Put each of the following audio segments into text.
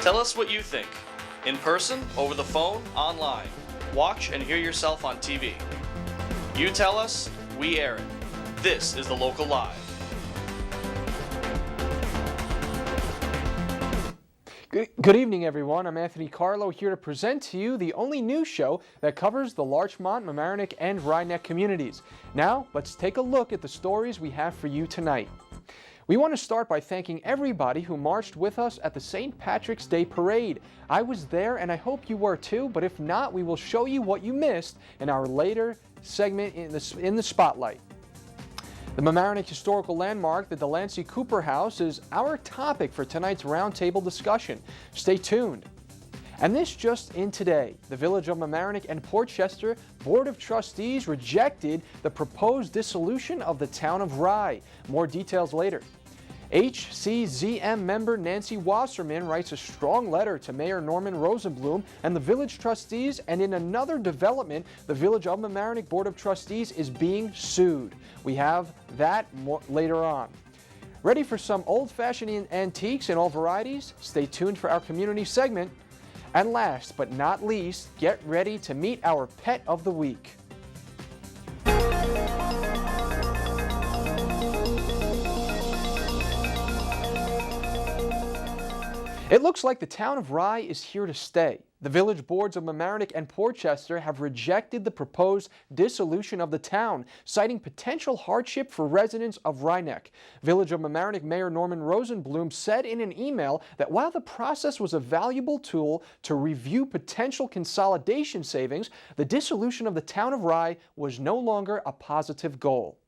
Tell us what you think. In person, over the phone, online. Watch and hear yourself on TV. You tell us, we air it. This is The Local Live. Good evening, everyone. I'm Anthony Carlo, here to present to you the only news show that covers the Larchmont, Mamaroneck, and Rye Neck communities. Now, let's take a look at the stories we have for you tonight. We want to start by thanking everybody who marched with us at the St. Patrick's Day Parade. I was there and I hope you were too, but if not, we will show you what you missed in our later segment in the Spotlight. The Mamaroneck historical landmark, the Delancey-Cooper House, is our topic for tonight's roundtable discussion. Stay tuned. And this just in today, the Village of Mamaroneck and Port Chester Board of Trustees rejected the proposed dissolution of the town of Rye. More details later. HCZM member Nancy Wasserman writes a strong letter to Mayor Norman Rosenblum and the village trustees, and in another development, the Village of Mamaroneck Board of Trustees is being sued. We have that more later on. Ready for some old-fashioned antiques in all varieties? Stay tuned for our community segment. And last but not least, get ready to meet our pet of the week. It looks like the town of Rye is here to stay. The village boards of Mamaroneck and Port Chester have rejected the proposed dissolution of the town, citing potential hardship for residents of Rye Neck. Village of Mamaroneck Mayor Norman Rosenblum said in an email that while the process was a valuable tool to review potential consolidation savings, the dissolution of the town of Rye was no longer a positive goal.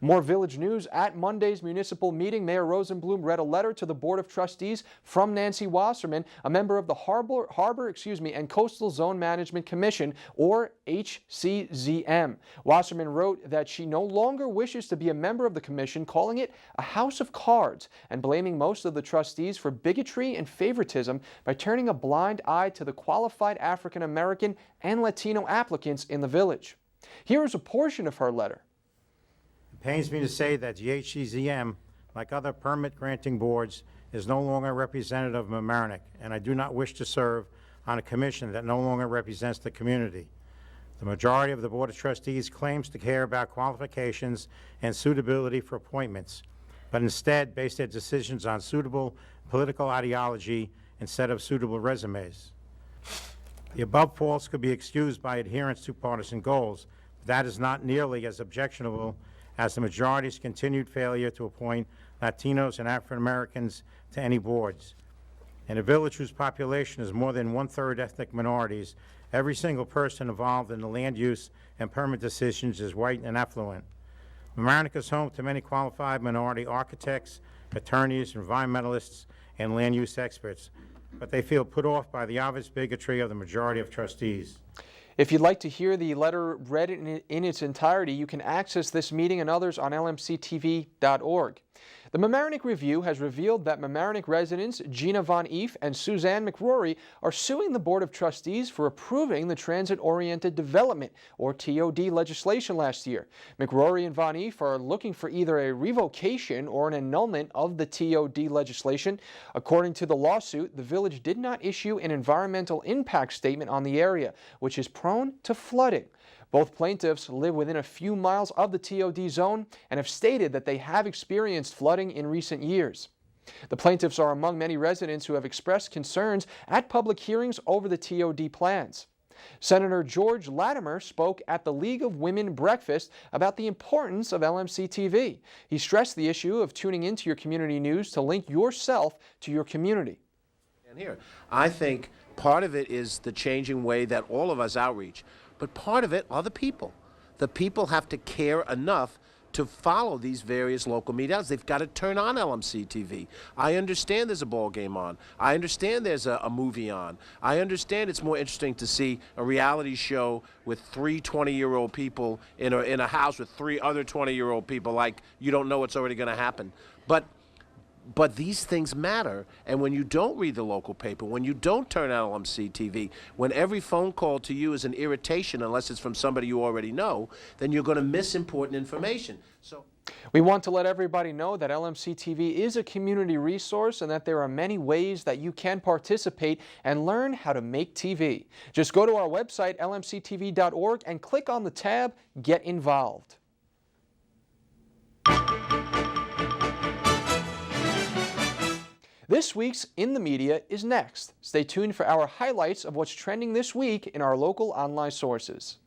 More village news. At Monday's municipal meeting, Mayor Rosenblum read a letter to the Board of Trustees from Nancy Wasserman, a member of the Harbor and Coastal Zone Management Commission, or HCZM. Wasserman wrote that she no longer wishes to be a member of the commission, calling it a house of cards, and blaming most of the trustees for bigotry and favoritism by turning a blind eye to the qualified African American and Latino applicants in the village. Here is a portion of her letter. It pains me to say that the HCZM, like other permit-granting boards, is no longer representative of Mamaroneck, and I do not wish to serve on a commission that no longer represents the community. The majority of the Board of Trustees claims to care about qualifications and suitability for appointments, but instead base their decisions on suitable political ideology instead of suitable resumes. The above faults could be excused by adherence to partisan goals, but that is not nearly as objectionable as the majority's continued failure to appoint Latinos and African Americans to any boards. In a village whose population is more than one-third ethnic minorities, every single person involved in the land use and permit decisions is white and affluent. Mamaroneck is home to many qualified minority architects, attorneys, environmentalists, and land use experts, but they feel put off by the obvious bigotry of the majority of trustees. If you'd like to hear the letter read in its entirety, you can access this meeting and others on lmctv.org. The Mamaroneck Review has revealed that Mamaroneck residents Gina Von Eef and Suzanne McRory are suing the Board of Trustees for approving the Transit-Oriented Development, or TOD, legislation last year. McRory and Von Eef are looking for either a revocation or an annulment of the TOD legislation. According to the lawsuit, the village did not issue an environmental impact statement on the area, which is prone to flooding. Both plaintiffs live within a few miles of the TOD zone and have stated that they have experienced flooding in recent years. The plaintiffs are among many residents who have expressed concerns at public hearings over the TOD plans. Senator George Latimer spoke at the League of Women breakfast about the importance of LMC TV. He stressed the issue of tuning into your community news to link yourself to your community. And here, I think part of it is the changing way that all of us outreach. But part of it are the people. The people have to care enough to follow these various local media. They've got to turn on LMC TV. I understand there's a ball game on. I understand there's a movie on. I understand it's more interesting to see a reality show with 3 20-year-old people in a house with 3 other 20-year-old people, like you don't know what's already going to happen. But But these things matter, and when you don't read the local paper, when you don't turn on LMC TV, when every phone call to you is an irritation unless it's from somebody you already know, then you're going to miss important information. So we want to let everybody know that LMC TV is a community resource and that there are many ways that you can participate and learn how to make TV. Just go to our website, lmctv.org, and click on the tab, Get Involved. This week's In the Media is next. Stay tuned for our highlights of what's trending this week in our local online sources.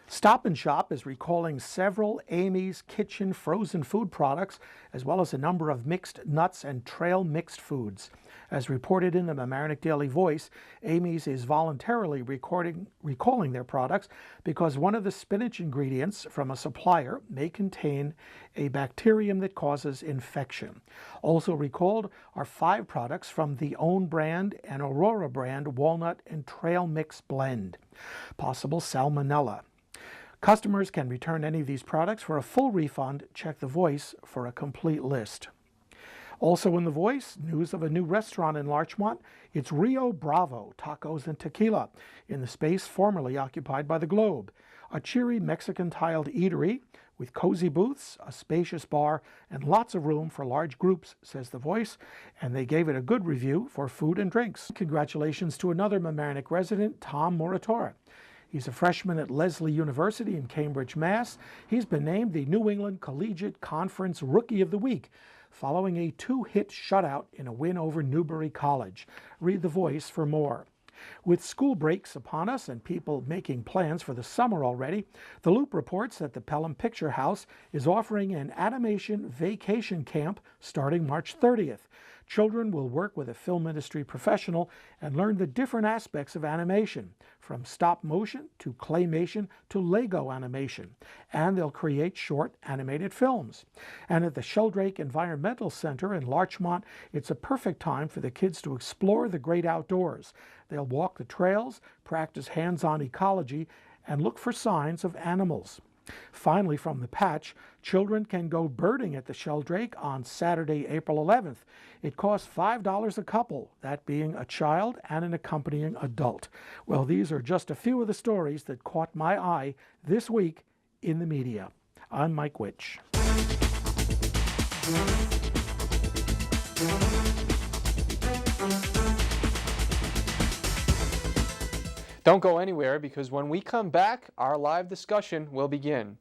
Stop & Shop is recalling several Amy's Kitchen frozen food products, as well as a number of mixed nuts and trail mixed foods. As reported in the Mamaroneck Daily Voice, Amy's is voluntarily recalling their products because one of the spinach ingredients from a supplier may contain a bacterium that causes infection. Also recalled are 5 products from the OWN brand and Aurora brand walnut and trail mix blend. Possible salmonella. Customers can return any of these products for a full refund. Check The Voice for a complete list. Also in The Voice, news of a new restaurant in Larchmont. It's Rio Bravo Tacos and Tequila in the space formerly occupied by the Globe. A cheery Mexican tiled eatery with cozy booths, a spacious bar, and lots of room for large groups, says The Voice, and they gave it a good review for food and drinks. Congratulations to another Mamaroneck resident, Tom Muratora. He's a freshman at Lesley University in Cambridge, Mass. He's been named the New England Collegiate Conference Rookie of the Week, following a 2-hit shutout in a win over Newbury College. Read The Voice for more. With school breaks upon us and people making plans for the summer already, The Loop reports that the Pelham Picture House is offering an animation vacation camp starting March 30th. Children will work with a film industry professional and learn the different aspects of animation, from stop motion to claymation to Lego animation, and they'll create short animated films. And at the Sheldrake Environmental Center in Larchmont, it's a perfect time for the kids to explore the great outdoors. They'll walk the trails, practice hands-on ecology, and look for signs of animals. Finally, from the Patch, children can go birding at the Sheldrake on Saturday, April 11th. It costs $5 a couple, that being a child and an accompanying adult. Well, these are just a few of the stories that caught my eye this week in the media. I'm Mike Witch. Don't go anywhere, because when we come back, our live discussion will begin.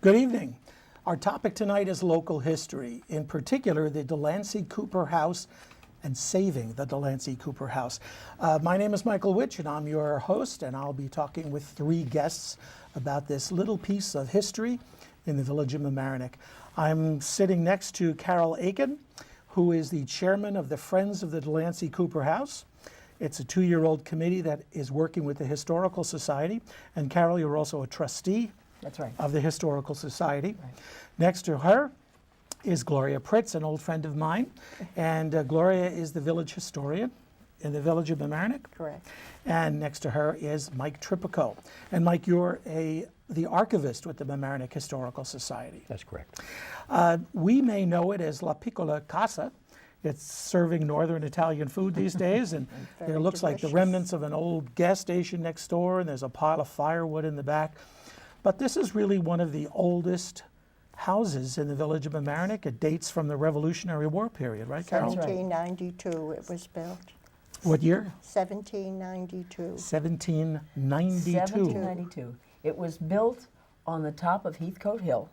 Good evening. Our topic tonight is local history, in particular the Delancey-Cooper House and saving the Delancey-Cooper House. My name is Michael Witch, and I'm your host, and I'll be talking with 3 guests about this little piece of history in the village of Mamaroneck. I'm sitting next to Carol Aiken, who is the chairman of the Friends of the Delancey-Cooper House. It's a 2-year-old committee that is working with the Historical Society. And Carol, you're also a trustee. That's right. Of the Historical Society. Right. Next to her is Gloria Pritz, an old friend of mine. And Gloria is the village historian in the village of Mamaroneck. Correct. And next to her is Mike Tripico. And Mike, you're the archivist with the Mamaroneck Historical Society. That's correct. We may know it as La Piccola Casa. It's serving northern Italian food these days, and there looks like the remnants of an old gas station next door, and there's a pile of firewood in the back. But this is really one of the oldest houses in the village of Mamaroneck. It dates from the Revolutionary War period, right, Carol? 1792 it was built. What year? 1792. 1792. 1792. It was built on the top of Heathcote Hill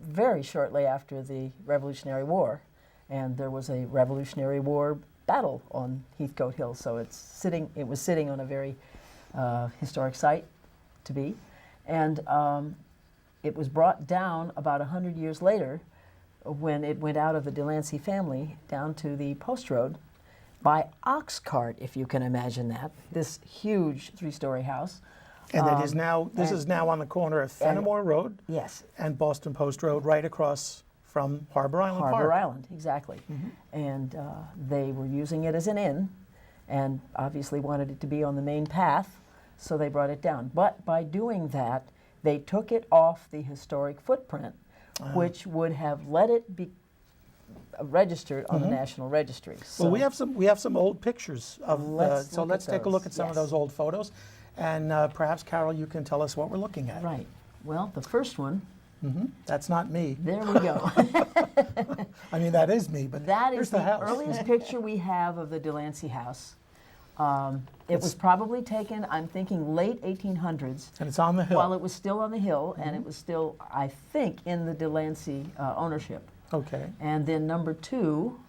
very shortly after the Revolutionary War. And there was a Revolutionary War battle on Heathcote Hill. So it was sitting on a very historic site to be. And it was brought down about 100 years later when it went out of the Delancey family down to the post road by ox cart, if you can imagine that. This huge 3-story house. And it is now, this is now on the corner of Fenimore Road Yes. and Boston Post Road, right across from Harbor Island Park. Harbor Island, exactly. And they were using it as an inn and obviously wanted it to be on the main path, so they brought it down. But by doing that, they took it off the historic footprint, which would have let it be registered on the National Registry. So Well, we have some old pictures of, Let's so look let's at take a look those. at some of Yes. those old photos. And perhaps, Carol, you can tell us what we're looking at. Right. Well, the first one, That's not me. there we go. I mean, that is me, but That here's is the the house. earliest picture we have of the Delancey house. It was probably taken, I'm thinking, late 1800s. And it's on the hill. While it was still on the hill, and it was still, I think, in the Delancey ownership. Okay. And then number 2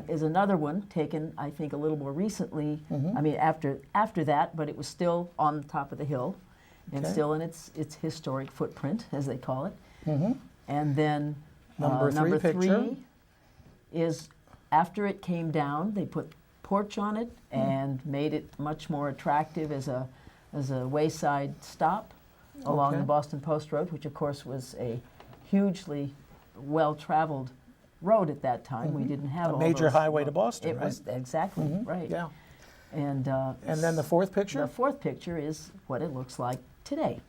is another one taken, I think, a little more recently. I mean, after that, but it was still on the top of the hill, and Okay. still in its historic footprint, as they call it. And then Number three picture. 3 is after it came down, they put porch on it and made it much more attractive as a wayside stop along Okay. the Boston Post Road, which of course was a hugely well-traveled road at that time. We didn't have A all major those highway to roads. Boston, It right? was exactly right. Yeah. And And then the fourth picture? the fourth picture is what it looks like today.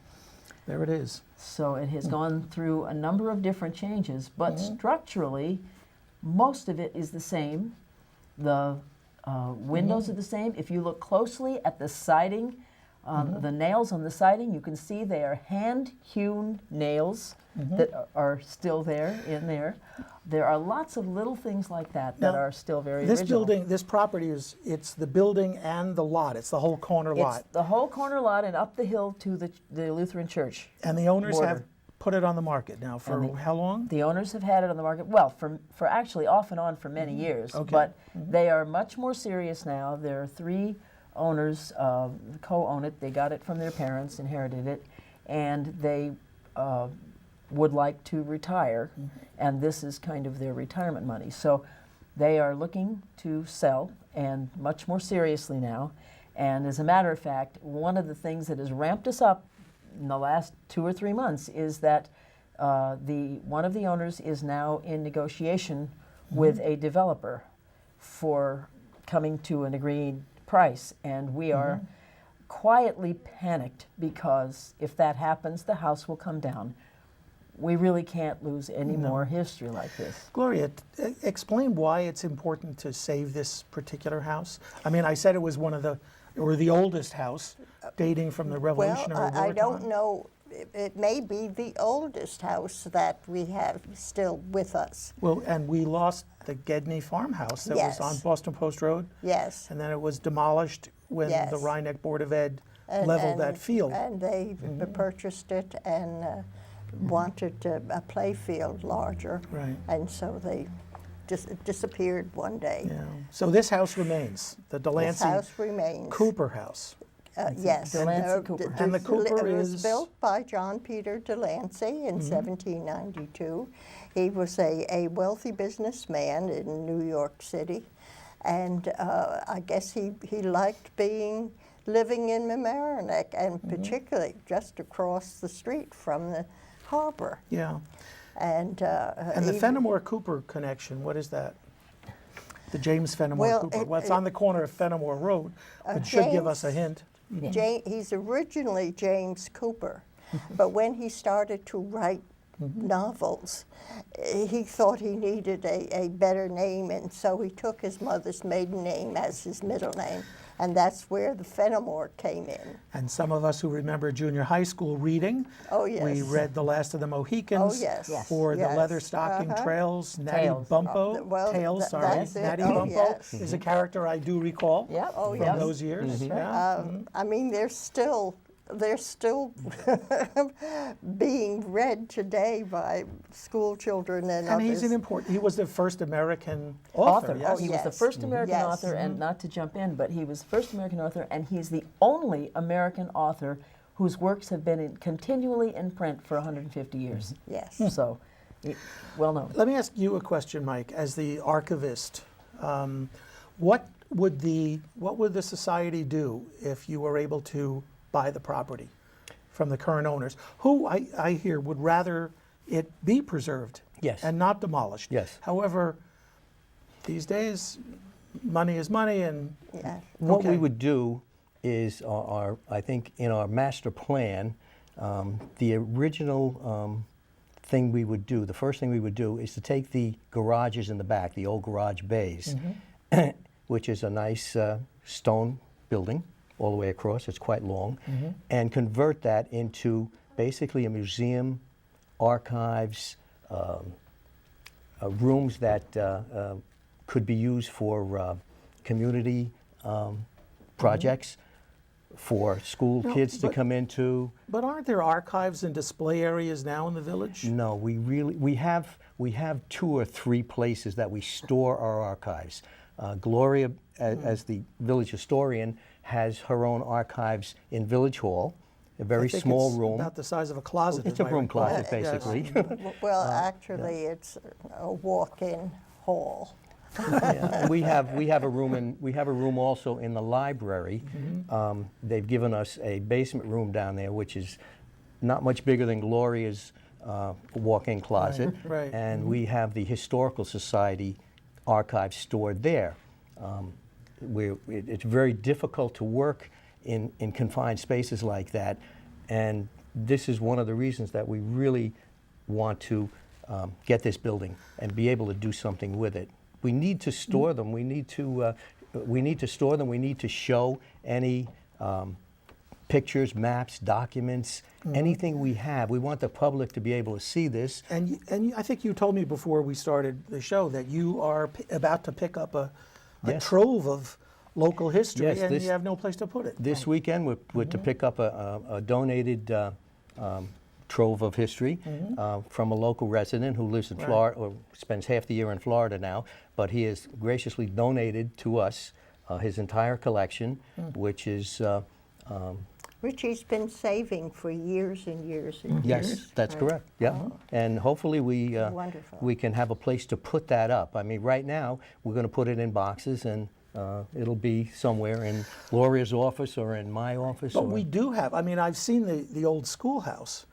There it is. So it has gone through a number of different changes, but structurally, most of it is the same. The windows are the same. If you look closely at the siding, the nails on the siding, you can see they are hand-hewn nails that are still there, in there. There are lots of little things like that that Now, are still very This original. building, this property it's the building and the lot. It's the whole corner lot. It's the whole corner lot and up the hill to the Lutheran church. And the owners have border. put it on the market now for And the- how long? The owners have had it on the market, well, for actually off and on for many years. Okay. But they are much more serious now. There are 3 owners co-own it. They got it from their parents, inherited it, and they would like to retire, and this is kind of their retirement money. So they are looking to sell, and much more seriously now. And as a matter of fact, one of the things that has ramped us up in the last 2 or 3 months is that one of the owners is now in negotiation with a developer for coming to an agreed price, and we are quietly panicked because if that happens, the house will come down. We really can't lose any more history like this. Gloria, explain why it's important to save this particular house. I mean, I said it was the oldest house dating from the Revolutionary War I don't time. know. It may be the oldest house that we have still with us. Well, and we lost the Gedney farmhouse that was on Yes. Boston Post Road, Yes. and then it was demolished when the Yes. Rhinebeck Board of Ed leveled that field. And they purchased it and wanted a play field larger. Right. And so they disappeared one day. Yeah. So this house remains, the This house remains. Delancey-Cooper House. Yes. Delancey-Cooper House. And the Cooper It was is- built by John Peter Delancey in 1792. He was a wealthy businessman in New York City, and I guess he liked living in Mamaroneck, and particularly just across the street from the harbor. Yeah. And And the even- Fenimore-Cooper connection, what is that? The James Fenimore Well, Cooper. Well, it's on the corner of Fenimore Road, which should give us a hint. He's originally James Cooper, but when he started to write novels, he thought he needed a better name, and so he took his mother's maiden name as his middle name, and that's where the Fenimore came in. And some of us who remember junior high school reading, Oh, yes. we read The Last of the Mohicans, Oh, yes. Yes. for the Yes. leather stocking trails, Natty Tails. Bumpo, Well, Tails, sorry, that's it. Natty Oh, Bumpo yes. is a character I do recall Yep. Oh, from yes. those years. Yeah. I mean, they're still being read today by school children and And others. he was the first American author, yes? He was the Yes. first American Yes. author, and not to jump in, but he was the first American author, and he's the only American author whose works have been continually in print for 150 years. Yes. So, well known. Let me ask you a question, Mike. As the archivist, what would the society do if you were able to buy the property from the current owners, who I hear would rather it be preserved Yes. and not demolished? Yes. However, these days, money is money, and Yes. What we Okay. would do is, I think in our master plan, the original thing we would do, the first thing we would do is to take the garages in the back, the old garage bays, which is a nice stone building all the way across, it's quite long, and convert that into basically a museum, archives, rooms that could be used for community projects, for school kids to but- come into. but aren't there archives and display areas now in the village? No, we have 2 or 3 places that we store our archives. Gloria, as the village historian, has her own archives in Village Hall, a I very think small it's room. about the size of a closet. It's if a I broom recall. closet, Yes. basically. Well, actually, it's a walk-in hall. Yeah, and we have a room also in the library. They've given us a basement room down there, which is not much bigger than Gloria's walk-in closet. Right. And we have the Historical Society archives stored there. It's very difficult to work in confined spaces like that, and this is one of the reasons that we really want to get this building and be able to do something with it. We need to store them. We need to store them. We need to show any pictures, maps, documents, anything we have. We want the public to be able to see this. And I think you told me before we started the show that you are about to pick up a Yes. trove of local history, Yes, and this- you have no place to put it. This weekend, we're to pick up a donated trove of history from a local resident who lives in Right. Florida, or spends half the year in Florida now, but he has graciously donated to us his entire collection, which is, Which he's been saving for years and years and years. yes, that's right? correct, yeah. And hopefully Wonderful. we can have a place to put that up. I mean, right now, we're going to put it in boxes, and it'll be somewhere in Gloria's office or in my office. But or, we do have, I mean, I've seen the old schoolhouse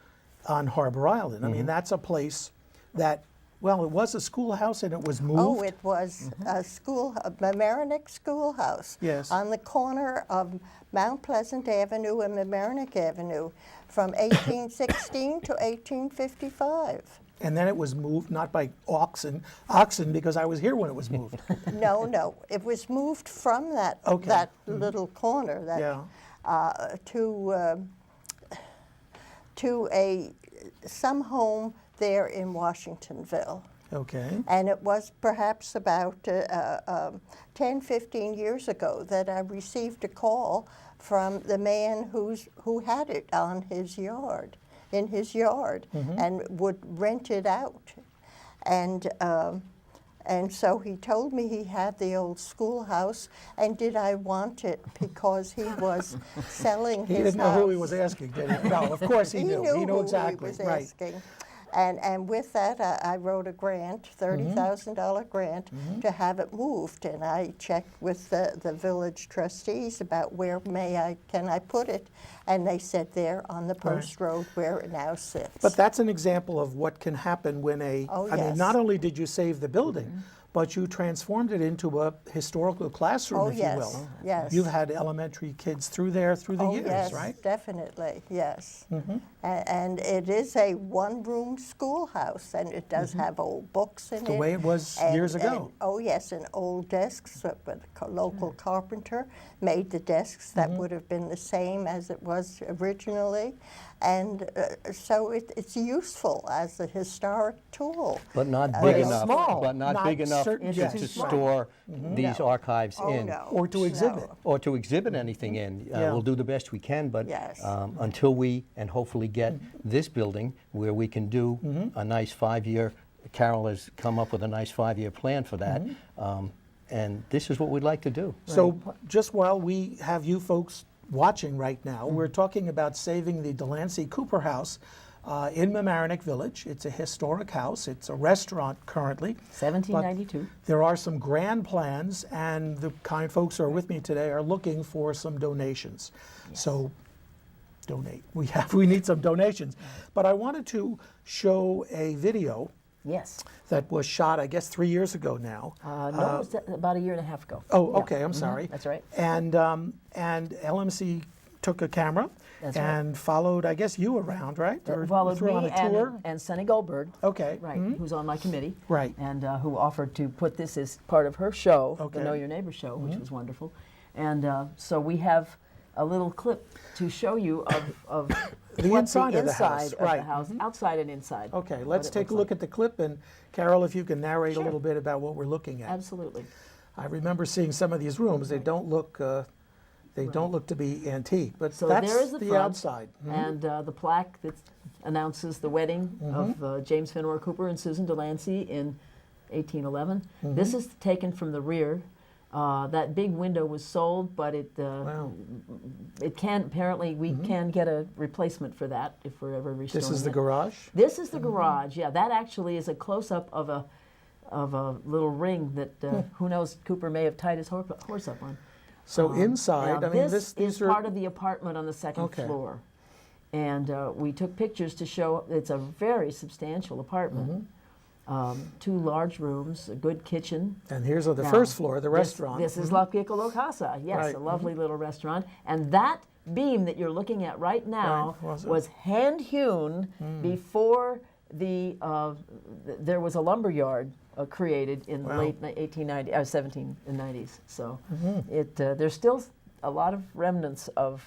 on Harbor Island. Mm-hmm. I mean, that's a place that, well, it was a schoolhouse and it was moved. Oh, it was a Mamaroneck Schoolhouse. Yes. On the corner of Mount Pleasant Avenue and Mamaroneck Avenue from 1816 to 1855. And then it was moved, not by oxen, because I was here when it was moved. No, it was moved from that Okay. that little corner that Yeah. to some home there in Washingtonville. Okay. And it was perhaps about 10, 15 years ago that I received a call from the man who had it on his yard, in his yard, and would rent it out. And so he told me he had the old schoolhouse, and did I want it because he was selling He his didn't know house. who he was asking, did he? No, of course he knew. He knew who exactly. he was Right. asking. And with that, I wrote a grant, $30,000 grant, to have it moved. And I checked with the village trustees about where can I put it, and they said there on the post road where it now sits. But that's an example of what can happen when Oh, I mean, yes. not only did you save the building, but you transformed it into a historical classroom, Oh, if yes, you will. yes. You've had elementary kids through there through the Oh, years, yes, right? definitely, yes. And it is a one-room schoolhouse, and it does have old books in it. The way it was years ago. Oh, yes, and old desks. But the local carpenter made the desks that would have been the same as it was originally. And so it's useful as a historic tool. But not big it's enough. small, But not not big enough certain- to, yes. to It's too store these No. archives Oh, in. no. Or to exhibit. No. Or to exhibit anything in. Yeah. We'll do the best we can, but Yes. until we and hopefully get this building where we can do a nice 5-year, Carol has come up with a nice 5-year plan for that, and this is what we'd like to do. So just while we have you folks watching right now. We're talking about saving the Delancey-Cooper House in Mamaroneck Village. It's a historic house. It's a restaurant currently. 1792. But there are some grand plans, and the kind folks who are with me today are looking for some donations. So donate. We need some donations. But I wanted to show a video Yes. that was shot, I guess, 3 years ago now. No, it was about a year and a half ago. Oh, Yeah. okay. I'm sorry. That's right. And LMC took a camera That's right. and followed, I guess, you around, right? Or Followed through me on a tour? and Sonny Goldberg, Okay. right, who's on my committee, Right. and who offered to put this as part of her show, Okay. the Know Your Neighbor show, which was wonderful. And so we have a little clip to show you of The what inside of the house, inside of right. the house, outside and inside. Okay, what let's it take looks a look like. at the clip, and Carol, if you can narrate Sure. a little bit about what we're looking at. Absolutely. I remember seeing some of these rooms. They don't look. They don't look to be antique, but So that's there is the front, outside. and the plaque that announces the wedding of James Fenimore Cooper and Susan Delancey in 1811. This is taken from the rear. That big window was sold, but it Wow. it can apparently we can get a replacement for that if we're ever restoring This is the it. garage. This is the garage. Yeah, that actually is a close up of a little ring that who knows, Cooper may have tied his horse up on. So inside, Now, I mean, this these is are part of the apartment on the second Okay. floor, and we took pictures to show it's a very substantial apartment. 2 large rooms, a good kitchen. and here's on the Now, first floor, the restaurant. This is La Piccolo Casa, yes, Right, a lovely little restaurant. And that beam that you're looking at right now Right, was hand hewn before there was a lumber yard created in the Wow. late 1790s. So there's still a lot of remnants of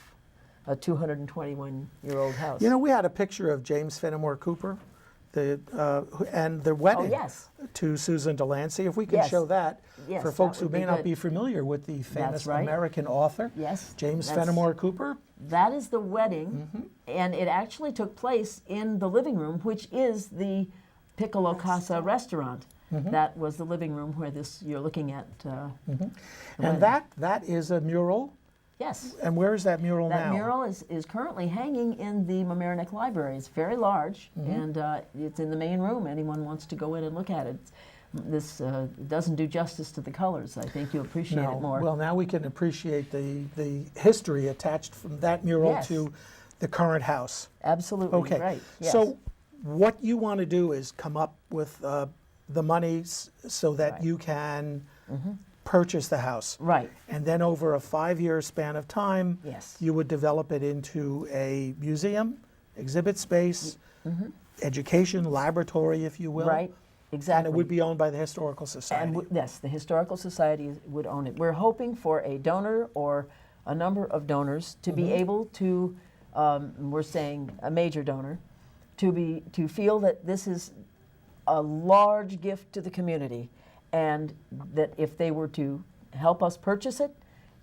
a 221-year-old house. You know, we had a picture of James Fenimore Cooper, and the wedding yes. to Susan Delancey. If we can Yes. show that Yes, for that folks who would be may not good. be familiar with the famous right. American author, Yes, James that's- Fenimore Cooper. That is the wedding, and it actually took place in the living room, which is the Piccolo Casa restaurant. That was the living room where you're looking at. The And wedding. that is a mural. Yes. And where is that mural That now? mural is currently hanging in the Mamaroneck Library. It's very large, and it's in the main room. Anyone wants to go in and look at it. This doesn't do justice to the colors. I think you'll appreciate No. it more. Well, now we can appreciate the history attached from that mural Yes. to the current house. Absolutely Okay. right. Yes. So what you want to do is come up with the money so that Right. you can purchase the house. Right. And then over a 5-year span of time, Yes. you would develop it into a museum, exhibit space, education, laboratory, if you will. Right. Exactly. And it would be owned by the Historical Society. And yes, the Historical Society would own it. We're hoping for a donor or a number of donors to be able to, we're saying a major donor, to feel that this is a large gift to the community, and that if they were to help us purchase it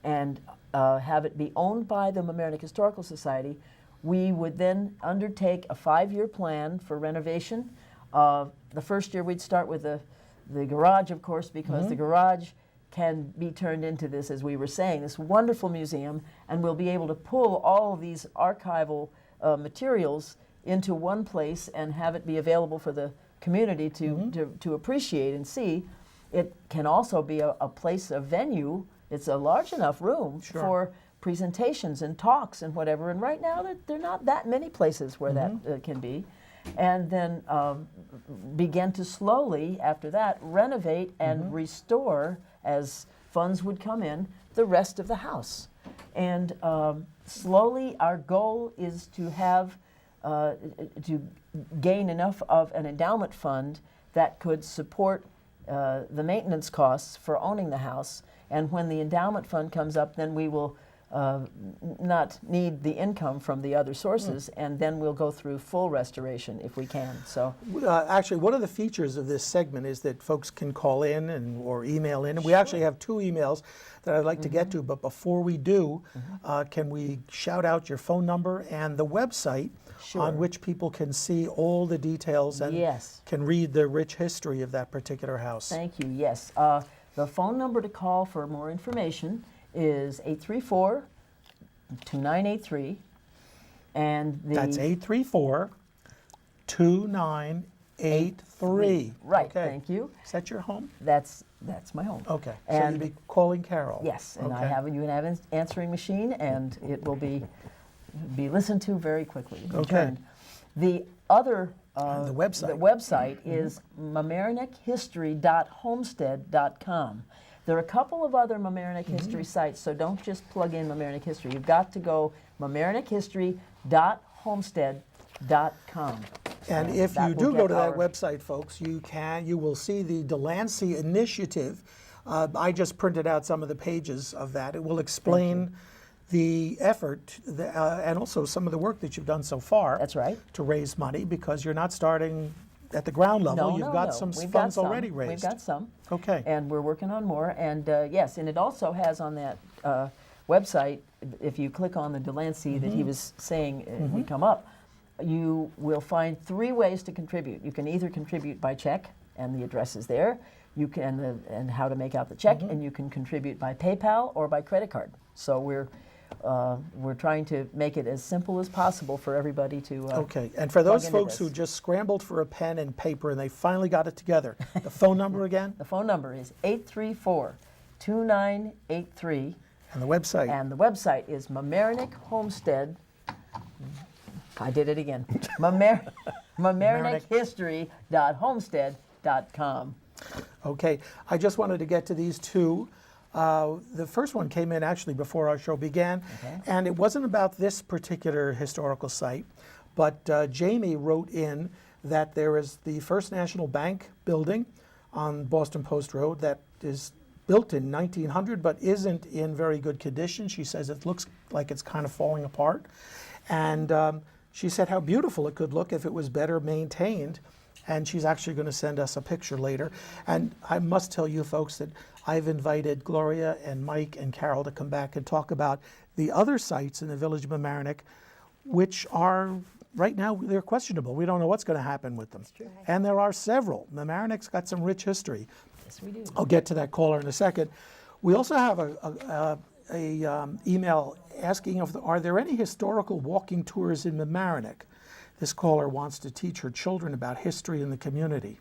and have it be owned by the Mamaroneck Historical Society, we would then undertake a 5-year plan for renovation. The first year we'd start with the garage, of course, because the garage can be turned into this, as we were saying, this wonderful museum, and we'll be able to pull all of these archival materials into one place and have it be available for the community to appreciate and see. It can also be a place, a venue. It's a large enough room for presentations and talks and whatever. And right now, there are not that many places where that can be. And then begin to slowly, after that, renovate and restore, as funds would come in, the rest of the house. And slowly, our goal is to have, to gain enough of an endowment fund that could support the maintenance costs for owning the house. And when the endowment fund comes up, then we will not need the income from the other sources, and then we'll go through full restoration if we can. So Actually, one of the features of this segment is that folks can call in or email in. And we actually have 2 emails that I'd like to get to. But before we do, can we shout out your phone number and the website on which people can see all the details and can read the rich history of that particular house? Thank you. Yes. The phone number to call for more information is 2983. And the That's 834-2983. Right, Okay. thank you. Is that your home? That's my home. Okay. So And you'd be calling Carol. yes, and I Okay. have an answering machine, and it will be listened to very quickly. Okay. Returned. The other The website. The website is mamaroneckhistory.homestead.com. There are a couple of other Mamaroneck history sites, so don't just plug in Mamaroneck history. You've got to go mamaroneckhistory.homestead.com. And if that you will do go get to that our- website, folks, you will see the Delancey Initiative. I just printed out some of the pages of that. It will explain the effort and also some of the work that you've done so far. That's right. To raise money, because you're not starting at the ground level. No, You've no, got no. some We've funds got some. already raised. We've got some. Okay. And we're working on more. And yes, and it also has on that website, if you click on the Delancey that he was saying would come up, you will find 3 ways to contribute. You can either contribute by check, and the address is there. You can and how to make out the check, and you can contribute by PayPal or by credit card. So we're trying to make it as simple as possible for everybody to. Okay, and for those plug into folks this. who just scrambled for a pen and paper and they finally got it together, the phone number again The phone number is 834-2983. and the website. And the website is Mamaroneck Homestead. I did it again. Mamaroneckhistory.homestead.com. Okay, I just wanted to get to these two. The first one came in actually before our show began, and it wasn't about this particular historical site, but Jamie wrote in that there is the First National Bank building on Boston Post Road that is built in 1900 but isn't in very good condition. She says it looks like it's kind of falling apart. And she said how beautiful it could look if it was better maintained. And she's actually going to send us a picture later. And I must tell you folks that I've invited Gloria and Mike and Carol to come back and talk about the other sites in the village of Mamaroneck, which are, right now, they're questionable. We don't know what's going to happen with them. And there are several. Mamaroneck's got some rich history. Yes, we do. I'll get to that caller in a second. We also have a email asking if are there any historical walking tours in Mamaroneck? This caller wants to teach her children about history in the community.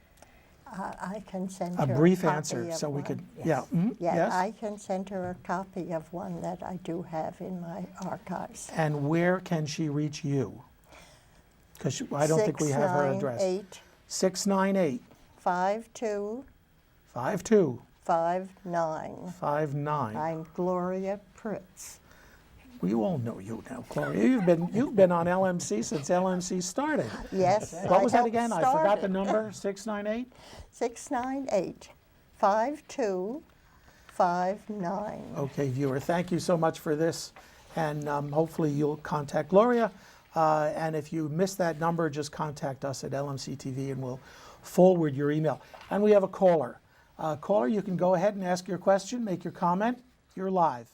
I can send A her brief copy answer, of so we one. could, Yes. Yeah, yes. I can send her a copy of one that I do have in my archives. And where can she reach you? Because I don't think we have her address. 698 5259. 5259. I'm Gloria Pritz. We all know you now, Gloria. You've been on LMC since LMC started. Yes. What I was that helped again? I start forgot the it. number. 698. 698 5259. Okay, viewer, thank you so much for this, and hopefully you'll contact Gloria. And if you missed that number, just contact us at LMC TV, and we'll forward your email. And we have a caller. Caller, you can go ahead and ask your question, make your comment. You're live.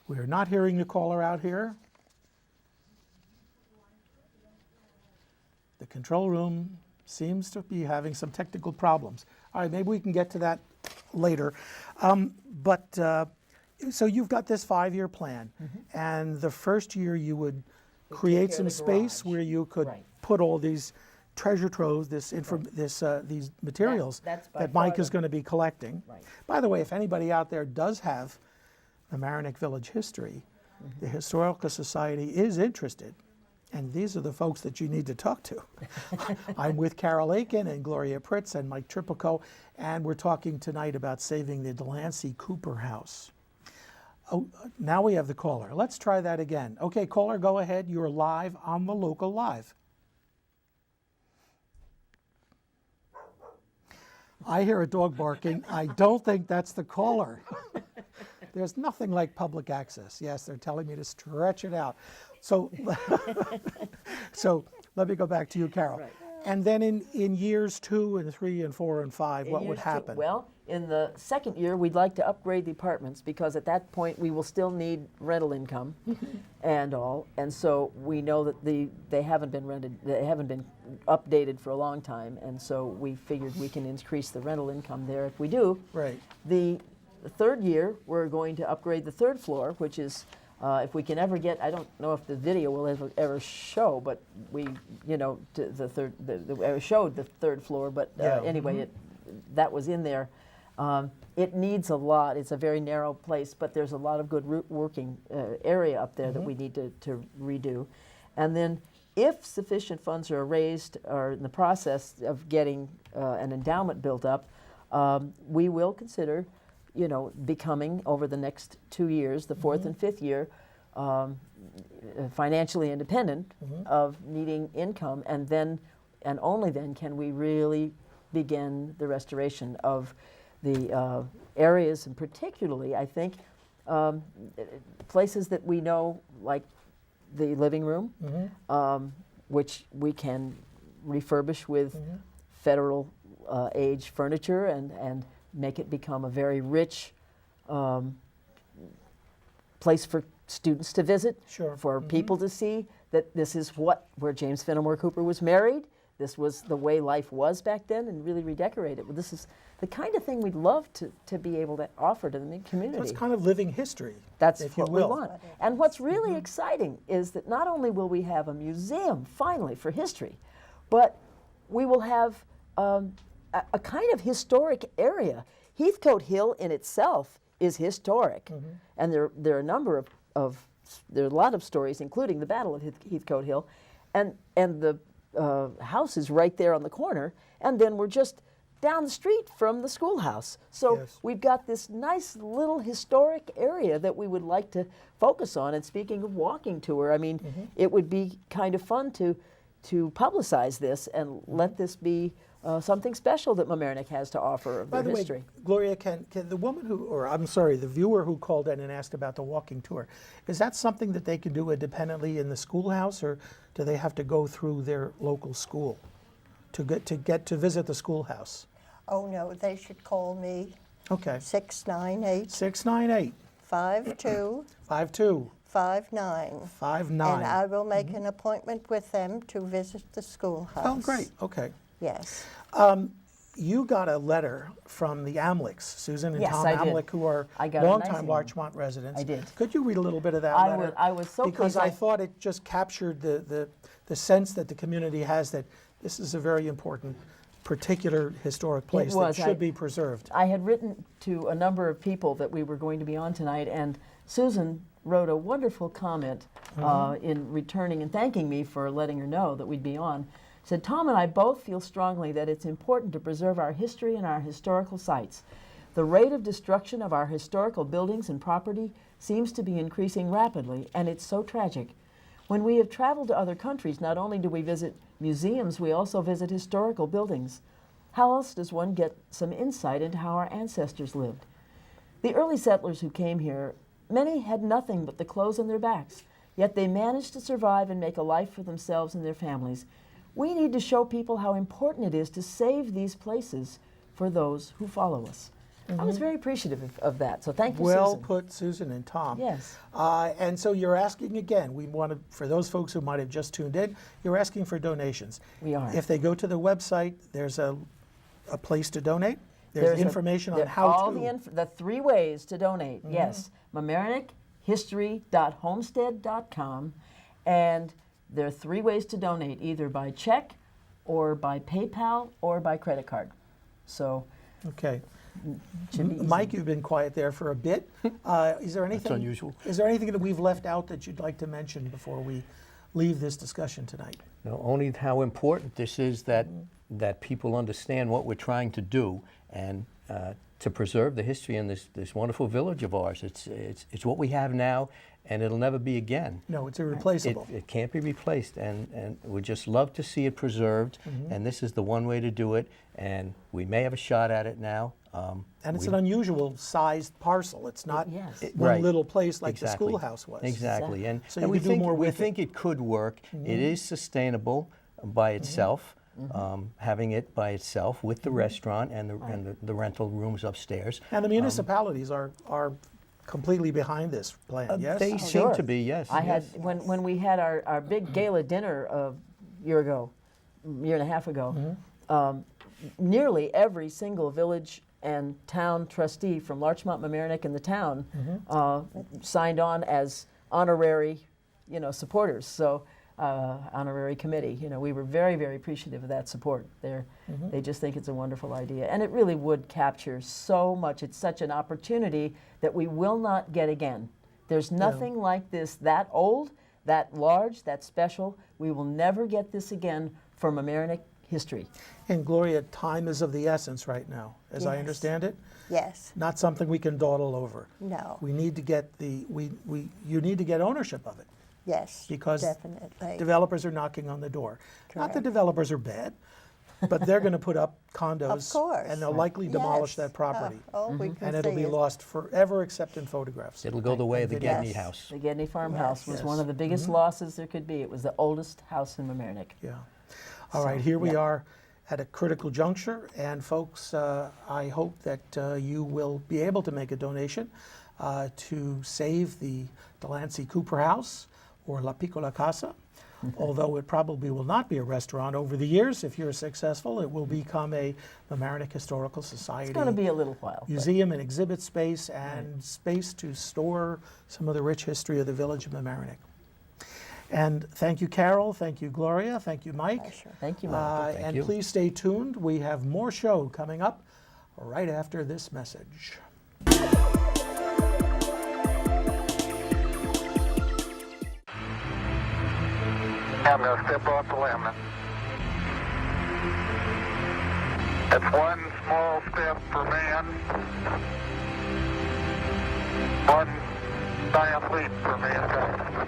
We are not hearing the caller out here. The control room seems to be having some technical problems. All right, maybe we can get to that later. So you've got this 5-year plan, and the first year you would create care some of the space garage. where you could Right. put all these treasure troves, these materials That's by that far Mike is the- going to be collecting. Right. By the way, if anybody out there does have the Mamaroneck Village history, the Historical Society is interested, and these are the folks that you need to talk to. I'm with Carol Aiken and Gloria Pritz and Mike Tripico, and we're talking tonight about saving the Delancey-Cooper House. Oh, now we have the caller. Let's try that again. Okay, caller, go ahead. You're live on the local live. I hear a dog barking. I don't think that's the caller. There's nothing like public access. Yes, they're telling me to stretch it out. So, so let me go back to you, Carol. Right. And then in years 2 and 3 and 4 and 5, what would happen? Well, in the second year, we'd like to upgrade the apartments because at that point we will still need rental income and all. And so we know that they haven't been rented, they haven't been updated for a long time. And so we figured we can increase the rental income there if we do. Right. The third year, we're going to upgrade the third floor, which is, if we can ever get, I don't know if the video will ever show, but we, you know, showed the third floor, but anyway, that was in there. It needs a lot. It's a very narrow place, but there's a lot of good working area up there that we need to redo. And then if sufficient funds are raised or in the process of getting an endowment built up, we will consider, you know, becoming over the next 2 years, the fourth and fifth year, financially independent of needing income, and then, and only then, can we really begin the restoration of the areas, and particularly, I think, places that we know, like the living room, which we can refurbish with federal age furniture and make it become a very rich place for students to visit, for people to see that this is where James Fenimore Cooper was married. This was the way life was back then, and really redecorate it. Well, this is the kind of thing we'd love to be able to offer to the community. So it's kind of living history. That's what we want. And what's really exciting is that not only will we have a museum, finally, for history, but we will have a kind of historic area. Heathcote Hill in itself is historic, and there are a number there are a lot of stories, including the Battle of Heathcote Hill, and the house is right there on the corner, and then we're just down the street from the schoolhouse. So we've got this nice little historic area that we would like to focus on. And speaking of walking tour, I mean, it would be kind of fun to publicize this and let this be something special that Mamaroneck has to offer of their history. By the way, Gloria, can the woman the viewer who called in and asked about the walking tour, is that something that they can do independently in the schoolhouse, or do they have to go through their local school to get to visit the schoolhouse? Oh, no, they should call me. Okay. 698 698 52 52 59. 59. And I will make an appointment with them to visit the schoolhouse. Oh, great. Okay. Yes. You got a letter from the Amlicks, Susan and Yes, Tom I did. Amlick, who are I got a longtime nice Larchmont residents. I did. Could you read a little bit of that letter? I was so because pleased. I thought it just captured the sense that the community has that this is a very important, particular historic place that should be preserved. I had written to a number of people that we were going to be on tonight, and Susan wrote a wonderful comment in returning and thanking me for letting her know that we'd be on. Said, Tom and I both feel strongly that it's important to preserve our history and our historical sites. The rate of destruction of our historical buildings and property seems to be increasing rapidly, and it's so tragic. When we have traveled to other countries, not only do we visit museums, we also visit historical buildings. How else does one get some insight into how our ancestors lived? The early settlers who came here, many had nothing but the clothes on their backs, yet they managed to survive and make a life for themselves and their families. We need to show people how important it is to save these places for those who follow us. I was very appreciative of that, so thank you, Well Susan. put, Susan and Tom. Yes. And so you're asking again, we want to, for those folks who might have just tuned in, you're asking for donations. We are. If they go to the website, there's a place to donate. There's information on how all to. the 3 ways to donate. Yes, mamaroneckhistory.homestead.com, and there are 3 ways to donate, either by check, or by PayPal, or by credit card. So. Okay. Should be easy. Mike, you've been quiet there for a bit. Is there anything? That's unusual. Is there anything that we've left out that you'd like to mention before we leave this discussion tonight? No, only how important this is that people understand what we're trying to do, and to preserve the history in this wonderful village of ours. It's what we have now, and it'll never be again. No, it's irreplaceable. It can't be replaced, and we'd just love to see it preserved, and this is the one way to do it, and we may have a shot at it now. And it's an unusual sized parcel. It's not Yes. one Right. little place like Exactly. the schoolhouse was. Exactly, and, So and you we could do think more we with think it could work. It is sustainable by itself. having it by itself with the restaurant and the rental rooms upstairs. And the municipalities are completely behind this plan, yes? They seem to be, yes. I had, yes. when we had our big gala dinner a year and a half ago, nearly every single village and town trustee from Larchmont, Mamaroneck, and the town signed on as honorary, supporters. So, honorary committee. We were very, very appreciative of that support. They just think it's a wonderful idea, and it really would capture so much. It's such an opportunity that we will not get again. There's nothing like this that old, that large, that special. We will never get this again for Mamaroneck history. And Gloria, time is of the essence right now, as I Yes. understand it. Yes. Not something we can dawdle over. No. We need to get you need to get ownership of it, Yes. because definitely. developers are knocking on the door. Not that Correct. developers are bad, but they're going to put up condos, Of course. and they'll likely demolish Yes. that property, We can and it'll see be it. lost forever except in photographs. It'll go the way of the Gedney Yes. house. The Gedney farmhouse was Yes. one of the biggest losses there could be. It was the oldest house in Mamaroneck. Yeah. All right, here we are at a critical juncture, and folks, I hope that you will be able to make a donation to save the Delancey-Cooper House or La Piccola Casa. Although it probably will not be a restaurant over the years, if you're successful, it will become a Mamaroneck Historical Society It's going to be a little while. but- museum and exhibit space, and space to store some of the rich history of the village of Mamaroneck. And thank you, Carol. Thank you, Gloria. Thank you, Mike. Pleasure. Thank you, Mike. Thank And you. please stay tuned. We have more show coming up right after this message. I'm going to step off the limb. That's one small step for man, one giant leap for mankind.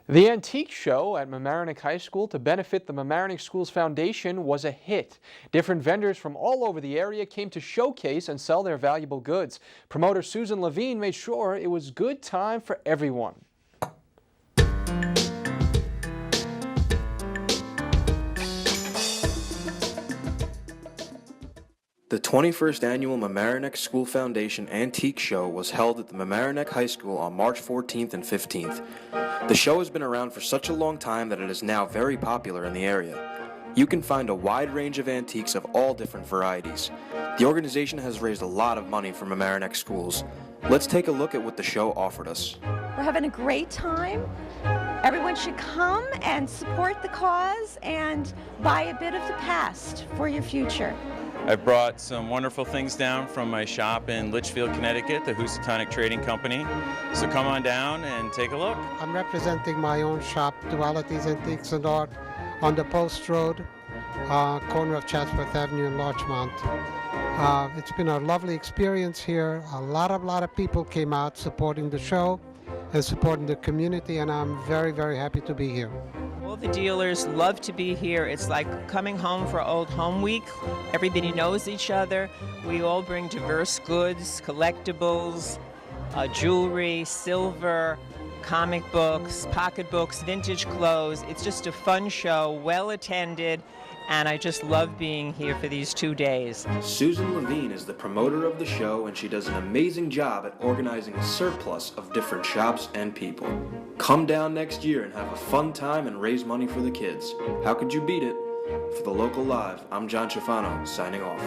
The antique show at Mamaroneck High School to benefit the Mamaroneck Schools Foundation was a hit. Different vendors from all over the area came to showcase and sell their valuable goods. Promoter Susan Levine made sure it was good time for everyone. The 21st Annual Mamaroneck School Foundation Antique Show was held at the Mamaroneck High School on March 14th and 15th. The show has been around for such a long time that it is now very popular in the area. You can find a wide range of antiques of all different varieties. The organization has raised a lot of money for Mamaroneck schools. Let's take a look at what the show offered us. We're having a great time. Everyone should come and support the cause and buy a bit of the past for your future. I brought some wonderful things down from my shop in Litchfield, Connecticut, the Housatonic Trading Company. So come on down and take a look. I'm representing my own shop, Dualities Antiques and Art, on the Post Road, corner of Chatsworth Avenue in Larchmont. It's been a lovely experience here. A lot of people came out supporting the show and supporting the community, and I'm very, very happy to be here. All the dealers love to be here. It's like coming home for Old Home Week. Everybody knows each other. We all bring diverse goods, collectibles, jewelry, silver, comic books, pocketbooks, vintage clothes. It's just a fun show, well attended, and I just love being here for these 2 days. Susan Levine is the promoter of the show, and she does an amazing job at organizing a surplus of different shops and people. Come down next year and have a fun time and raise money for the kids. How could you beat it? For the Local Live, I'm John Schifano, signing off.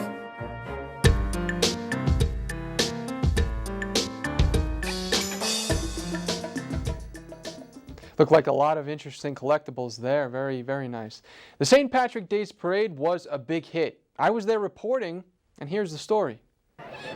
Look like a lot of interesting collectibles there. Very, very nice. The St. Patrick's Day Parade was a big hit. I was there reporting, and here's the story.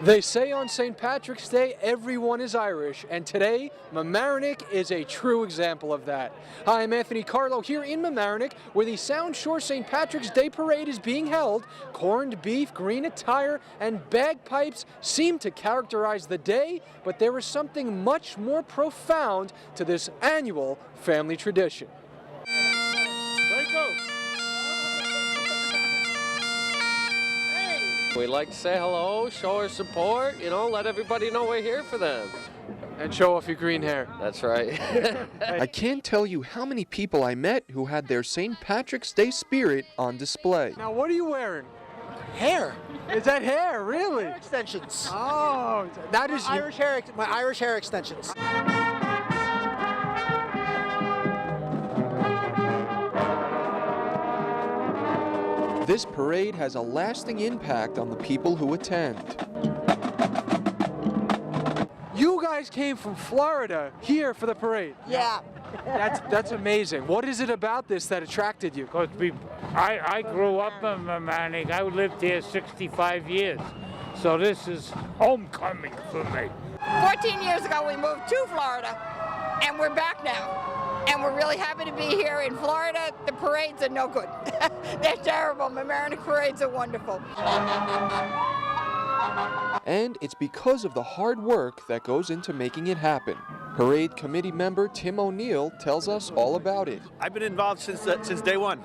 They say on St. Patrick's Day, everyone is Irish, and today, Mamaroneck is a true example of that. Hi, I'm Anthony Carlo here in Mamaroneck, where the Sound Shore St. Patrick's Day Parade is being held. Corned beef, green attire, and bagpipes seem to characterize the day, but there is something much more profound to this annual family tradition. We like to say hello, show our support, let everybody know we're here for them. And show off your green hair. That's right. I can't tell you how many people I met who had their St. Patrick's Day spirit on display. Now, what are you wearing? Hair. Is that hair, really? Hair extensions. Oh, that is my Irish hair extensions. This parade has a lasting impact on the people who attend. You guys came from Florida here for the parade. Yeah. That's amazing. What is it about this that attracted you? Because I grew up in Mamaroneck. I lived here 65 years. So this is homecoming for me. 14 years ago we moved to Florida, and we're back now. And we're really happy to be here in Florida. The parades are no good. They're terrible. Mamaroneck parades are wonderful. And it's because of the hard work that goes into making it happen. Parade committee member Tim O'Neill tells us all about it. I've been involved since day one.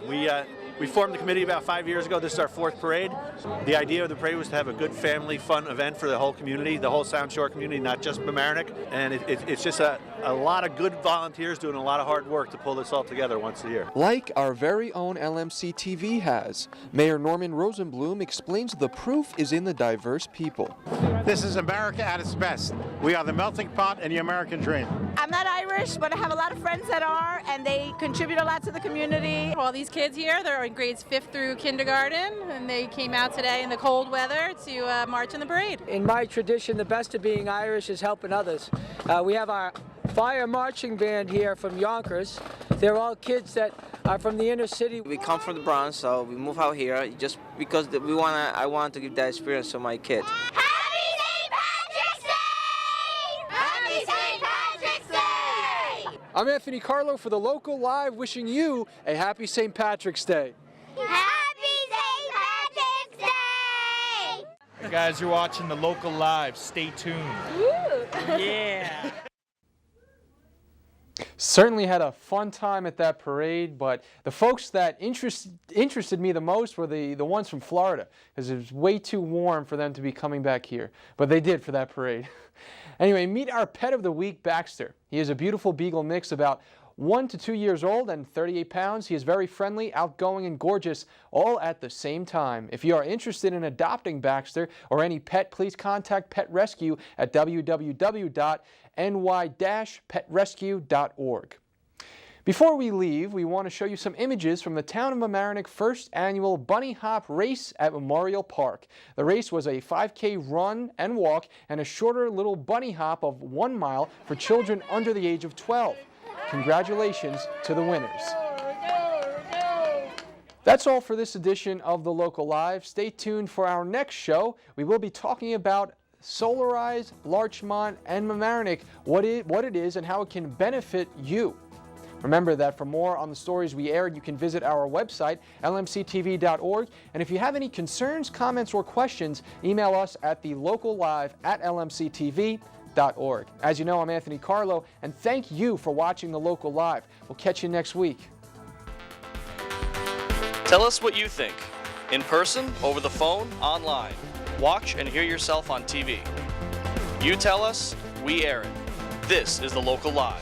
We formed the committee about 5 years ago. This is our fourth parade. The idea of the parade was to have a good family fun event for the whole community, the whole Sound Shore community, not just Mamaroneck. And it's just a lot of good volunteers doing a lot of hard work to pull this all together once a year. Like our very own LMC TV has. Mayor Norman Rosenblum explains the proof is in the diverse people. This is America at its best. We are the melting pot in the American dream. I'm not Irish, but I have a lot of friends that are, and they contribute a lot to the community. All these kids here, they're in grades 5th through kindergarten, and they came out today in the cold weather to march in the parade. In my tradition, the best of being Irish is helping others. We have our fire marching band here from Yonkers. They're all kids that are from the inner city. We come from the Bronx, so we move out here just because I want to give that experience to my kids. I'm Anthony Carlo for the Local Live, wishing you a happy St. Patrick's Day. Happy St. Patrick's Day! Hey guys, you're watching the Local Live. Stay tuned. Woo. Yeah. Certainly had a fun time at that parade, but the folks that interested me the most were the ones from Florida, because it was way too warm for them to be coming back here. But they did for that parade. Anyway, meet our pet of the week, Baxter. He is a beautiful beagle mix about 1 to 2 years old and 38 pounds. He is very friendly, outgoing, and gorgeous, all at the same time. If you are interested in adopting Baxter or any pet, please contact Pet Rescue at www.ny-petrescue.org. Before we leave, we want to show you some images from the Town of Mamaroneck first annual Bunny Hop Race at Memorial Park. The race was a 5K run and walk and a shorter little bunny hop of 1 mile for children under the age of 12. Congratulations to the winners. That's all for this edition of the Local Live. Stay tuned for our next show. We will be talking about Solarize, Larchmont, and Mamaroneck, what it is and how it can benefit you. Remember that for more on the stories we aired, you can visit our website, lmctv.org. And if you have any concerns, comments, or questions, email us at thelocallive@lmctv.org. As you know, I'm Anthony Carlo, and thank you for watching The Local Live. We'll catch you next week. Tell us what you think. In person, over the phone, online. Watch and hear yourself on TV. You tell us, we air it. This is The Local Live.